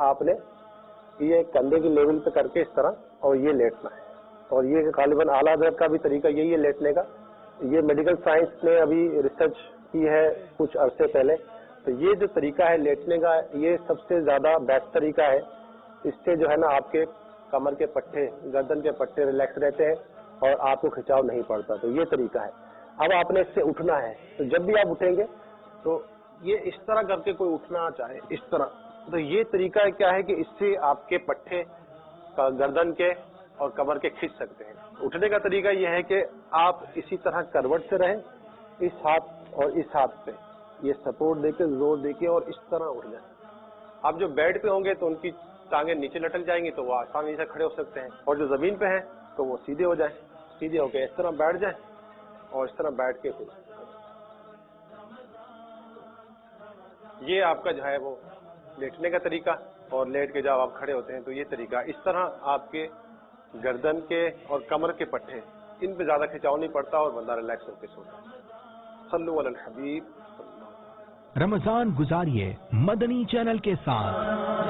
आपने ये कंधे की लेवल पे करके इस तरह और ये लेटना है। और ये गालिबन आला हज़रत का भी तरीका यही है लेटने का। ये मेडिकल साइंस ने अभी रिसर्च की है कुछ अरसे पहले, तो ये जो तरीका है लेटने का ये सबसे ज़्यादा बेस्ट तरीका है। इससे जो है ना आपके कमर के पट्टे, गर्दन के पट्टे रिलैक्स रहते हैं और आपको खिंचाव नहीं पड़ता। तो ये तरीका है। अब आपने इससे उठना है, तो जब भी आप उठेंगे तो ये इस तरह करके कोई उठना चाहे इस तरह, तो ये तरीका क्या है कि इससे आपके पट्टे गर्दन के और कमर के खींच सकते हैं। उठने का तरीका यह है कि आप इसी तरह करवट से रहें, इस हाथ और इस हाथ पे ये सपोर्ट देके जोर देके और इस तरह उठ जाए। आप जो बेड पे होंगे तो उनकी टांगें नीचे लटक जाएंगी तो वो आसानी से खड़े हो सकते हैं, और जो जमीन पे हैं तो वो सीधे हो जाए, सीधे होके इस तरह बैठ जाए और इस तरह बैठ के फिर ये आपका जो है वो लेटने का तरीका। और लेट के जब आप खड़े होते हैं तो ये तरीका, इस तरह आपके गर्दन के और कमर के पट्टे इन पे ज्यादा खिंचाव नहीं पड़ता और बंदा रिलैक्स होकर सोता है। सल्लु अलल हबीब। रमजान गुजारिए मदनी चैनल के साथ।